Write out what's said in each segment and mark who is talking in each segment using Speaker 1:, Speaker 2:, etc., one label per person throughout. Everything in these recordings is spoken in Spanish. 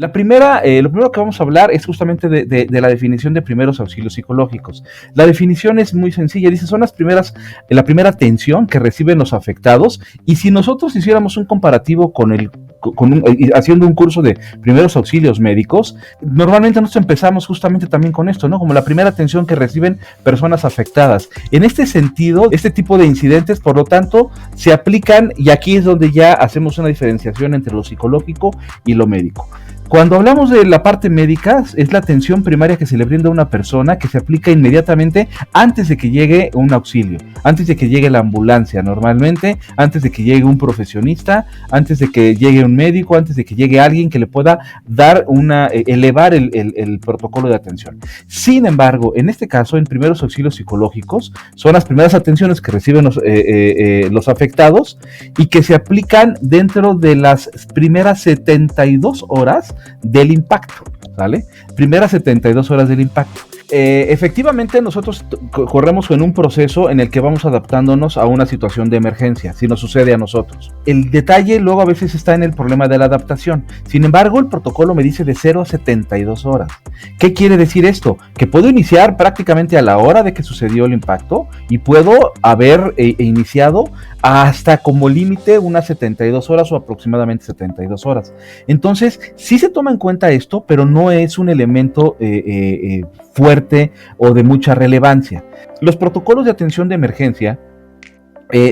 Speaker 1: Lo primero que vamos a hablar es justamente de la definición de primeros auxilios psicológicos. La definición es muy sencilla, dice, son la primera atención que reciben los afectados, y si nosotros hiciéramos un comparativo haciendo un curso de primeros auxilios médicos, normalmente nosotros empezamos justamente también con esto, ¿no? Como la primera atención que reciben personas afectadas. En este sentido, este tipo de incidentes, por lo tanto, se aplican, y aquí es donde ya hacemos una diferenciación entre lo psicológico y lo médico. Cuando hablamos de la parte médica, es la atención primaria que se le brinda a una persona, que se aplica inmediatamente antes de que llegue un auxilio, antes de que llegue la ambulancia normalmente, antes de que llegue un profesionista, antes de que llegue un médico, antes de que llegue alguien que le pueda dar elevar el protocolo de atención. Sin embargo, en este caso, en primeros auxilios psicológicos, son las primeras atenciones que reciben los afectados, y que se aplican dentro de las primeras 72 horas del impacto, ¿vale? Primeras 72 horas del impacto. Efectivamente, nosotros corremos en un proceso en el que vamos adaptándonos a una situación de emergencia, si nos sucede a nosotros. El detalle luego a veces está en el problema de la adaptación. Sin embargo, el protocolo me dice de 0 a 72 horas. ¿Qué quiere decir esto? Que puedo iniciar prácticamente a la hora de que sucedió el impacto, y puedo haber iniciado hasta como límite unas 72 horas o aproximadamente 72 horas. Entonces, sí se toma en cuenta esto, pero no es un elemento fuerte o de mucha relevancia. Los protocolos de atención de emergencia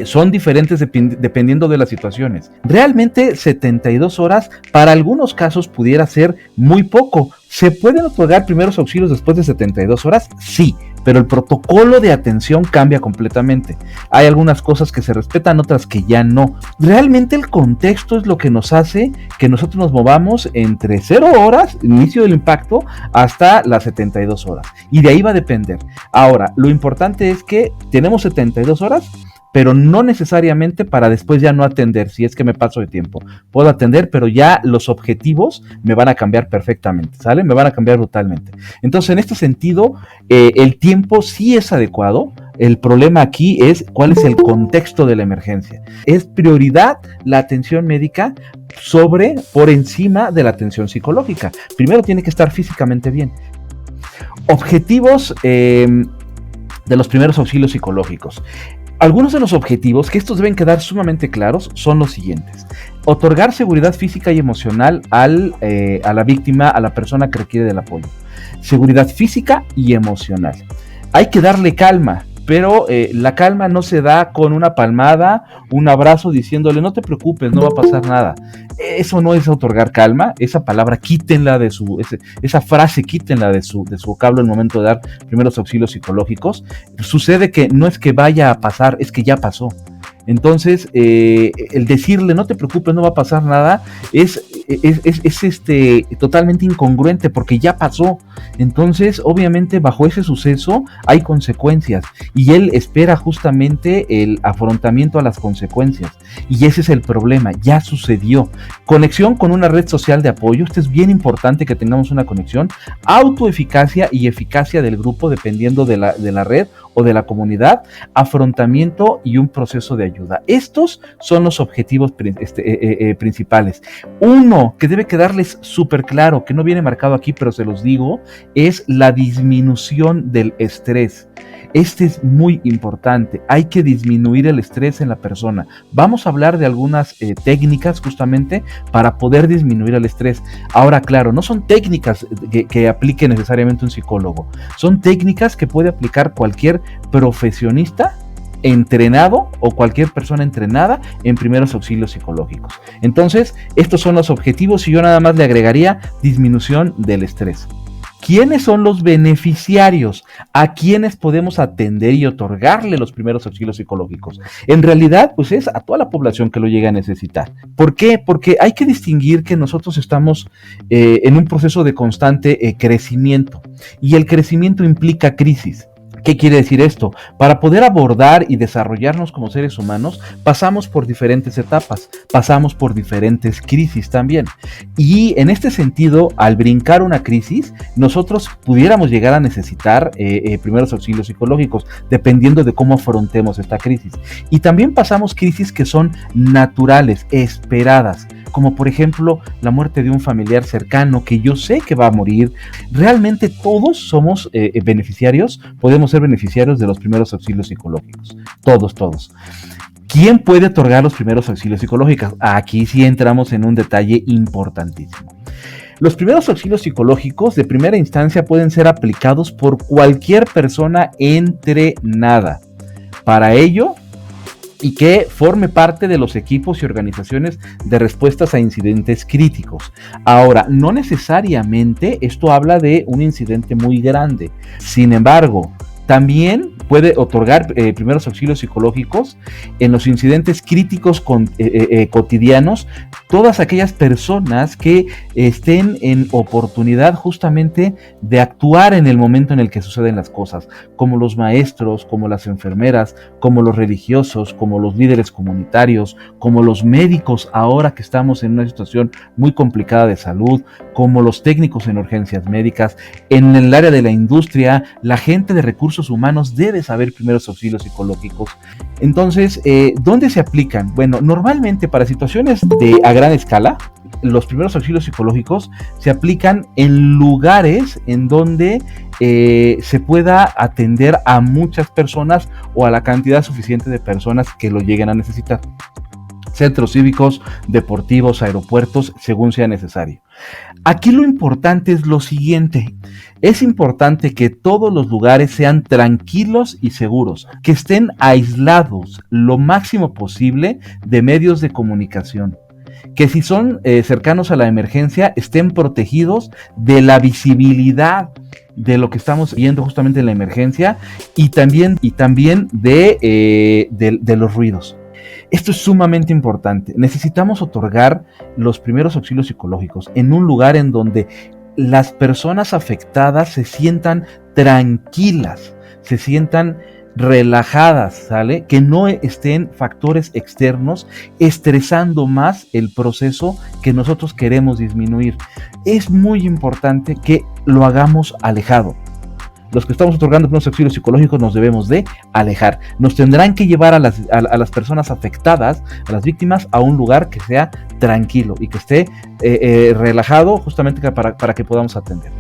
Speaker 1: son diferentes dependiendo de las situaciones. Realmente 72 horas para algunos casos pudiera ser muy poco. ¿Se pueden otorgar primeros auxilios después de 72 horas? Sí, pero el protocolo de atención cambia completamente. Hay algunas cosas que se respetan, otras que ya no. Realmente el contexto es lo que nos hace que nosotros nos movamos entre 0 horas, inicio del impacto, hasta las 72 horas. Y de ahí va a depender. Ahora, lo importante es que tenemos 72 horas, pero no necesariamente para después ya no atender. Si es que me paso de tiempo, puedo atender, pero ya los objetivos me van a cambiar perfectamente, ¿sale? Me van a cambiar brutalmente. Entonces, en este sentido, el tiempo sí es adecuado. El problema aquí es cuál es el contexto de la emergencia. Es prioridad la atención médica por encima de la atención psicológica. Primero tiene que estar físicamente bien. Objetivos de los primeros auxilios psicológicos. Algunos de los objetivos, que estos deben quedar sumamente claros, son los siguientes: otorgar seguridad física y emocional a la víctima, a la persona que requiere del apoyo. Seguridad física y emocional. Hay que darle calma, pero la calma no se da con una palmada, un abrazo diciéndole no te preocupes, no va a pasar nada. Eso no es otorgar calma. Esa palabra quítenla esa frase quítenla de su vocablo en el momento de dar primeros auxilios psicológicos. Sucede que no es que vaya a pasar, es que ya pasó. Entonces, el decirle no te preocupes, no va a pasar nada, es totalmente incongruente, porque ya pasó. Entonces, obviamente, bajo ese suceso hay consecuencias, y él espera justamente el afrontamiento a las consecuencias, y ese es el problema, ya sucedió. Conexión con una red social de apoyo. Esto es bien importante, que tengamos una conexión. Autoeficacia y eficacia del grupo, dependiendo de la red o de la comunidad. Afrontamiento y un proceso de ayuda. Estos son los objetivos principales. Uno que debe quedarles súper claro, que no viene marcado aquí, pero se los digo, es la disminución del estrés. Este es muy importante. Hay que disminuir el estrés en la persona. Vamos a hablar de algunas técnicas justamente para poder disminuir el estrés. Ahora, claro, no son técnicas que aplique necesariamente un psicólogo. Son técnicas que puede aplicar cualquier profesionista entrenado o cualquier persona entrenada en primeros auxilios psicológicos. Entonces, estos son los objetivos, y yo nada más le agregaría disminución del estrés. ¿Quiénes son los beneficiarios? ¿A quiénes podemos atender y otorgarle los primeros auxilios psicológicos? En realidad, pues es a toda la población que lo llega a necesitar. ¿Por qué? Porque hay que distinguir que nosotros estamos en un proceso de constante crecimiento, y el crecimiento implica crisis. ¿Qué quiere decir esto? Para poder abordar y desarrollarnos como seres humanos, pasamos por diferentes etapas, pasamos por diferentes crisis también. Y en este sentido, al brincar una crisis, nosotros pudiéramos llegar a necesitar primeros auxilios psicológicos, dependiendo de cómo afrontemos esta crisis. Y también pasamos crisis que son naturales, esperadas. como por ejemplo la muerte de un familiar cercano que yo sé que va a morir. Realmente todos somos beneficiarios, podemos ser beneficiarios de los primeros auxilios psicológicos, todos. ¿Quién puede otorgar los primeros auxilios psicológicos? Aquí sí entramos en un detalle importantísimo. Los primeros auxilios psicológicos de primera instancia pueden ser aplicados por cualquier persona entrenada para ello y que forme parte de los equipos y organizaciones de respuestas a incidentes críticos. Ahora, no necesariamente esto habla de un incidente muy grande. Sin embargo, también puede otorgar primeros auxilios psicológicos en los incidentes críticos cotidianos, todas aquellas personas que estén en oportunidad justamente de actuar en el momento en el que suceden las cosas, como los maestros, como las enfermeras, como los religiosos, como los líderes comunitarios, como los médicos ahora que estamos en una situación muy complicada de salud, como los técnicos en urgencias médicas, en el área de la industria, la gente de recursos humanos debe saber primeros auxilios psicológicos. Entonces, ¿dónde se aplican? Bueno, normalmente para situaciones a gran escala, los primeros auxilios psicológicos se aplican en lugares en donde se pueda atender a muchas personas o a la cantidad suficiente de personas que lo lleguen a necesitar. Centros cívicos, deportivos, aeropuertos, según sea necesario. Aquí lo importante es lo siguiente: es importante que todos los lugares sean tranquilos y seguros, que estén aislados lo máximo posible de medios de comunicación, que si son cercanos a la emergencia estén protegidos de la visibilidad de lo que estamos viendo justamente en la emergencia y también de los ruidos. Esto es sumamente importante. Necesitamos otorgar los primeros auxilios psicológicos en un lugar en donde las personas afectadas se sientan tranquilas, se sientan relajadas, ¿sale? Que no estén factores externos estresando más el proceso que nosotros queremos disminuir. Es muy importante que lo hagamos alejado. Los que estamos otorgando primeros auxilios psicológicos nos debemos de alejar. Nos tendrán que llevar a las personas afectadas, a las víctimas, a un lugar que sea tranquilo y que esté relajado justamente para que podamos atender.